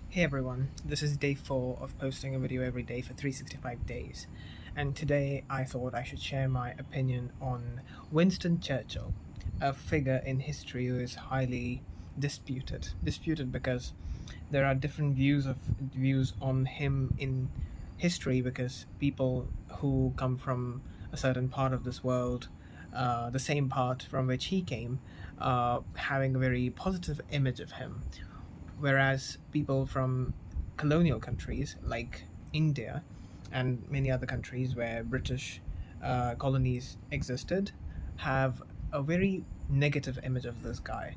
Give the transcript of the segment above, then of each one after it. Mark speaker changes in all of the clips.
Speaker 1: Hey everyone, this is day 4 of posting a video every day for 365 days. And today I thought I should share my opinion on Winston Churchill, a figure in history who is highly disputed. Disputed because there are different views on him in history because people who come from a certain part of this world, the same part from which he came, having a very positive image of him, whereas people from colonial countries like India and many other countries where British colonies existed have a very negative image of this guy.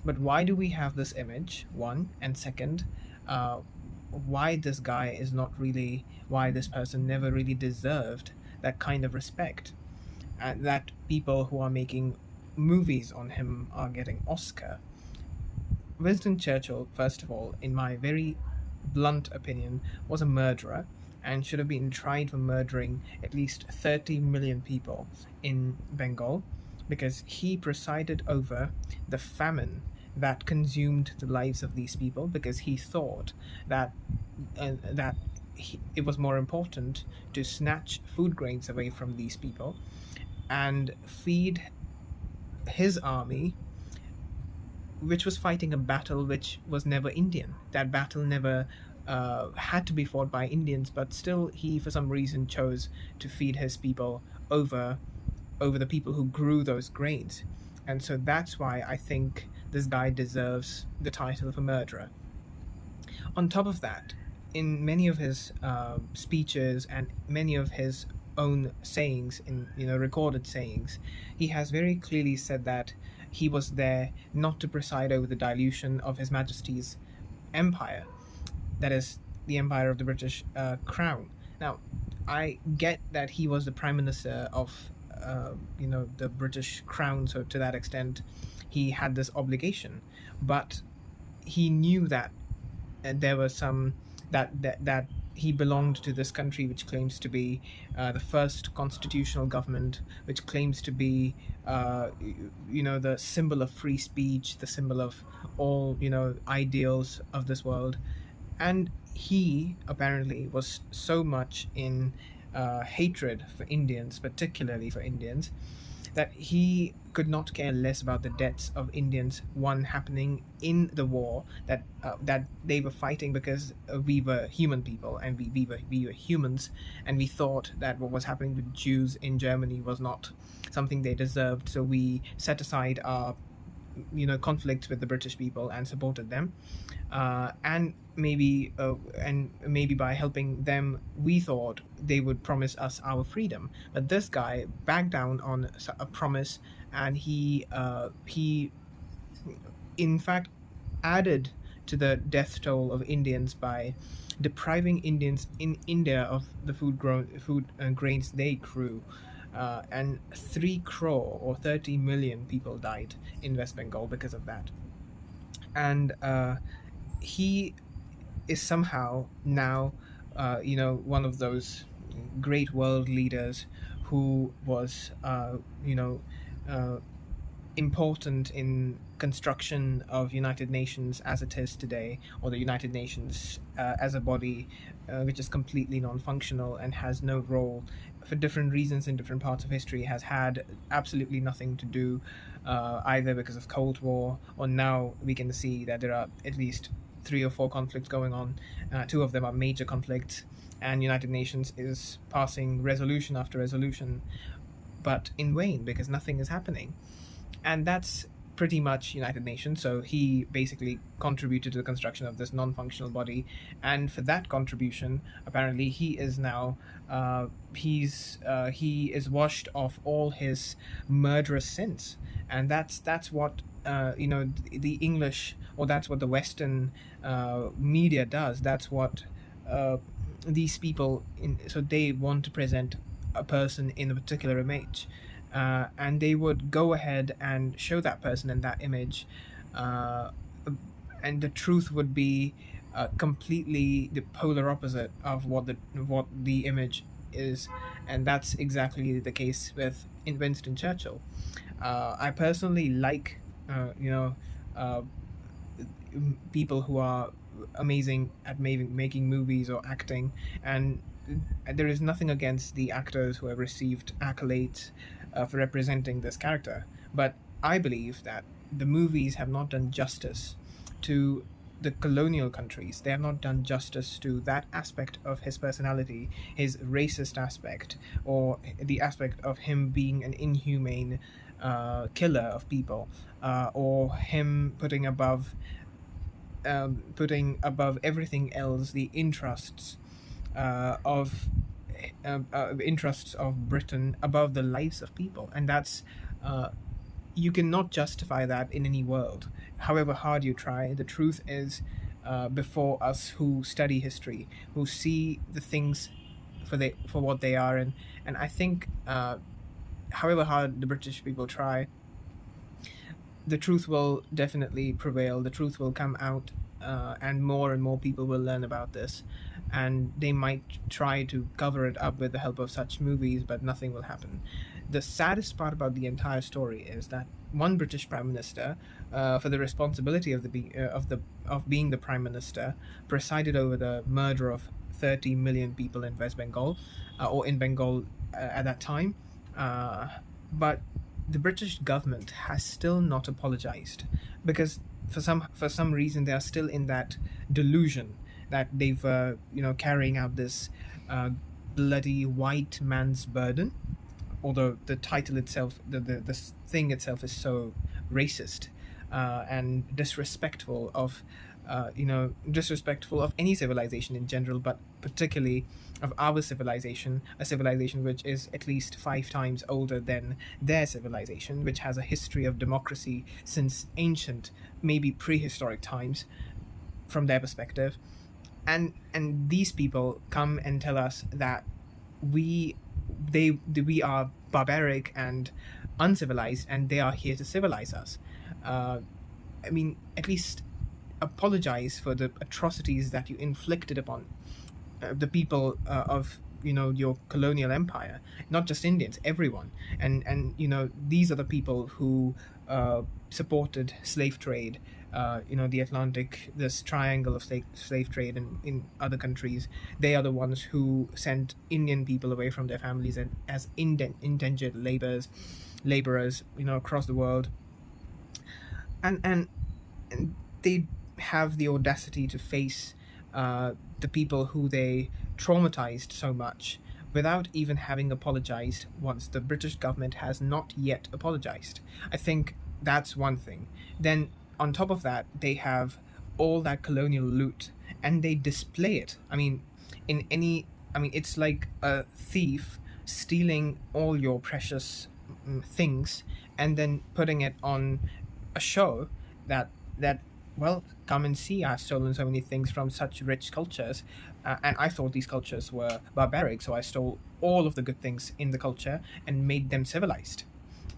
Speaker 1: But why do we have this image? One, and second, uh, why this guy is not really, why this person never really deserved that kind of respect, and that people who are making movies on him are getting Oscar. Winston Churchill, first of all, in my very blunt opinion, was a murderer and should have been tried for murdering at least 30 million people in Bengal because he presided over the famine that consumed the lives of these people because he thought that it was more important to snatch food grains away from these people and feed his army, which was fighting a battle which was never Indian. That battle never had to be fought by Indians, but still, he for some reason chose to feed his people over the people who grew those grains, and so that's why I think this guy deserves the title of a murderer. On top of that, in many of his speeches and many of his own sayings, in recorded sayings, he has very clearly said that he was there not to preside over the dilution of His Majesty's empire, that is, the empire of the British crown. Now, I get that he was the prime minister of the British crown, so to that extent, he had this obligation, but he knew that there was some that he belonged to this country which claims to be the first constitutional government, which claims to be the symbol of free speech, the symbol of all ideals of this world. And he apparently was so much in hatred for Indians, particularly for Indians, that he could not care less about the deaths of Indians, one happening in the war that they were fighting because we were human people and we were humans, and we thought that what was happening with Jews in Germany was not something they deserved, so we set aside our conflicts with the British people and supported them, and maybe by helping them, we thought they would promise us our freedom. But this guy backed down on a promise, and he in fact added to the death toll of Indians by depriving Indians in India of the food grains they grew. And 3 crore or 30 million people died in West Bengal because of that. And he is somehow now, one of those great world leaders who was, uh, important in construction of United Nations as it is today, or the United Nations as a body which is completely non-functional and has no role for different reasons in different parts of history, has had absolutely nothing to do, either because of Cold War, or now we can see that there are at least 3 or 4 conflicts going on. 2 of them are major conflicts, and United Nations is passing resolution after resolution, but in vain because nothing is happening. And that's pretty much United Nations. So he basically contributed to the construction of this non-functional body, and for that contribution, apparently he is now he is washed off all his murderous sins, and that's what the English, or that's what the Western media does. That's what these people so they want to present a person in a particular image, and they would go ahead and show that person in that image, uh, and the truth would be completely the polar opposite of what the image is, and that's exactly the case with Winston Churchill. I personally like uh, people who are amazing at making movies or acting, and there is nothing against the actors who have received accolades for representing this character. But I believe that the movies have not done justice to the colonial countries. They have not done justice to that aspect of his personality, his racist aspect, or the aspect of him being an inhumane killer of people, or him putting above everything else the interests of Britain above the lives of people, and that's you cannot justify that in any world, however hard you try. The truth is, before us who study history, who see the things for what they are, and I think, however hard the British people try, the truth will definitely prevail. The truth will come out, and more people will learn about this. And they might try to cover it up with the help of such movies, but nothing will happen. The saddest part about the entire story is that one British Prime Minister, for the responsibility of being the Prime Minister, presided over the murder of 30 million people in West Bengal, or in Bengal at that time. But the British government has still not apologized, because for some reason they are still in that delusion that they've carrying out this bloody white man's burden. Although the title itself, the thing itself, is so racist and disrespectful of any civilization in general, but particularly of our civilization, a civilization which is at least 5 times older than their civilization, which has a history of democracy since ancient, maybe prehistoric times, from their perspective. And these people come and tell us that we are barbaric and uncivilized, and they are here to civilize us. I mean, at least apologize for the atrocities that you inflicted upon the people of your colonial empire, not just Indians, everyone. And these are the people who supported slave trade, the Atlantic, this triangle of slave trade in other countries. They are the ones who sent Indian people away from their families and as indentured laborers, across the world. And they have the audacity to face the people who they traumatized so much without even having apologized once. The British government has not yet apologized. I think that's one thing. Then on top of that, they have all that colonial loot and they display it. It's like a thief stealing all your precious things and then putting it on a show that well, come and see, I've stolen so many things from such rich cultures, and I thought these cultures were barbaric, so I stole all of the good things in the culture and made them civilized.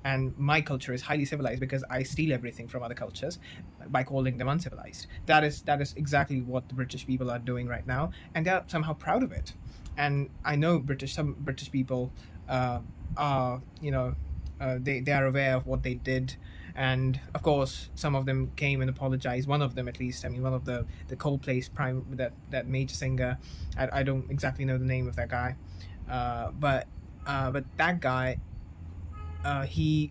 Speaker 1: And my culture is highly civilized because I steal everything from other cultures by calling them uncivilized. That is exactly what the British people are doing right now, and they're somehow proud of it. And I know some British people are, they are aware of what they did. And of course, some of them came and apologized. One of them, at least. One of the Coldplay's that major singer. I don't exactly know the name of that guy, but that guy, he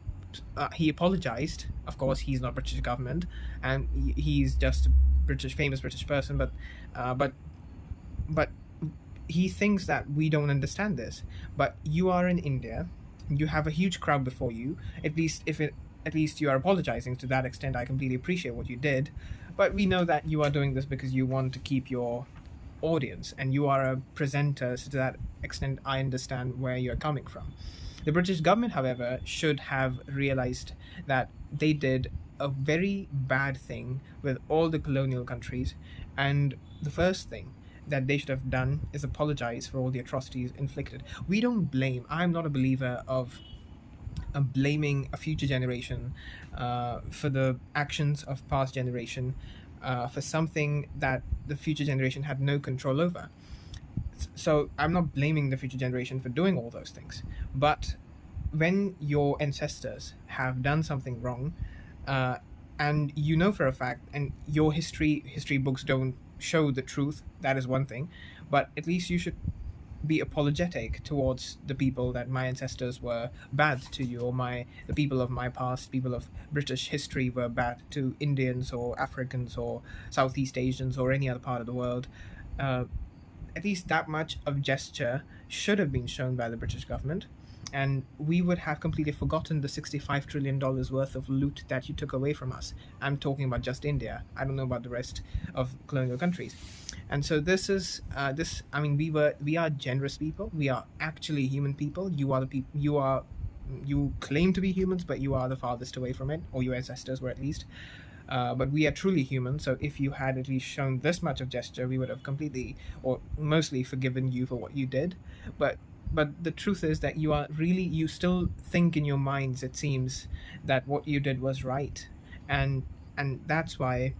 Speaker 1: apologized. Of course, he's not British government, and he's just a famous British person. But he thinks that we don't understand this. But you are in India. You have a huge crowd before you. At least you are apologizing to that extent. I completely appreciate what you did, but we know that you are doing this because you want to keep your audience, and you are a presenter, so to that extent I understand where you're coming from. The British government, however, should have realized that they did a very bad thing with all the colonial countries, and the first thing that they should have done is apologize for all the atrocities inflicted. I'm not a believer of blaming a future generation for the actions of past generation, for something that the future generation had no control over. So I'm not blaming the future generation for doing all those things. But when your ancestors have done something wrong, and for a fact, and your history books don't show the truth, that is one thing, but at least you should be apologetic towards the people that my ancestors were bad to you, or the people of my past, people of British history were bad to Indians or Africans or Southeast Asians or any other part of the world. Uh, at least that much of gesture should have been shown by the British government, and we would have completely forgotten the $65 trillion worth of loot that you took away from us. I'm talking about just India. I don't know about the rest of colonial countries. And so this is this. I mean, we are generous people. We are actually human people. You are the people. You claim to be humans, but you are the farthest away from it, or your ancestors were at least. But we are truly human, so if you had at least shown this much of gesture, we would have completely or mostly forgiven you for what you did. But the truth is that you still think in your minds, it seems, that what you did was right, and that's why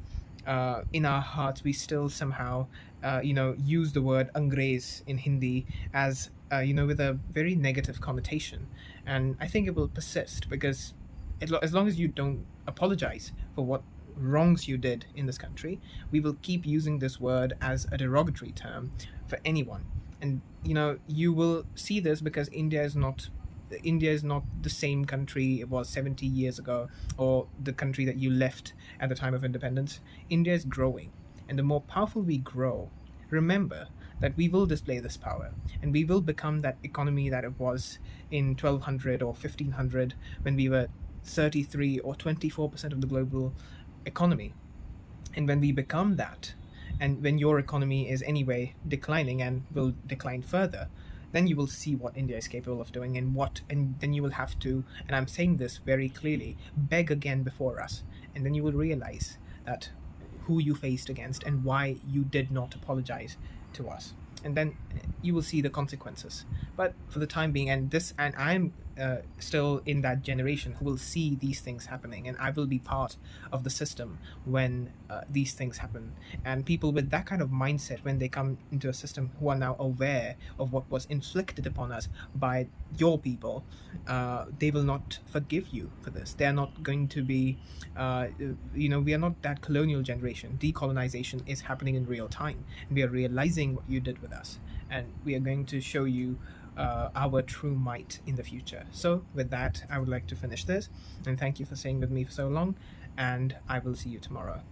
Speaker 1: in our hearts we still somehow use the word Angrez in Hindi as with a very negative connotation, and I think it will persist because as long as you don't apologize for what wrongs you did in this country, we will keep using this word as a derogatory term for anyone. And you will see this because India is not the same country it was 70 years ago, or the country that you left at the time of independence. India is growing, and the more powerful we grow, remember that we will display this power, and we will become that economy that it was in 1200 or 1500, when we were 33 or 24% of the global economy. And when we become that, and when your economy is anyway declining and will decline further, then you will see what India is capable of doing, and then you will have to, and I'm saying this very clearly, beg again before us, and then you will realize that who you faced against and why you did not apologize to us, and then you will see the consequences. But for the time being, and I'm still in that generation who will see these things happening, and I will be part of the system when these things happen. And people with that kind of mindset, when they come into a system, who are now aware of what was inflicted upon us by your people, they will not forgive you for this. They are not going to be we are not that colonial generation. Decolonization is happening in real time, and we are realizing what you did with us, and we are going to show you our true might in the future. So with that, I would like to finish this, and thank you for staying with me for so long, and I will see you tomorrow.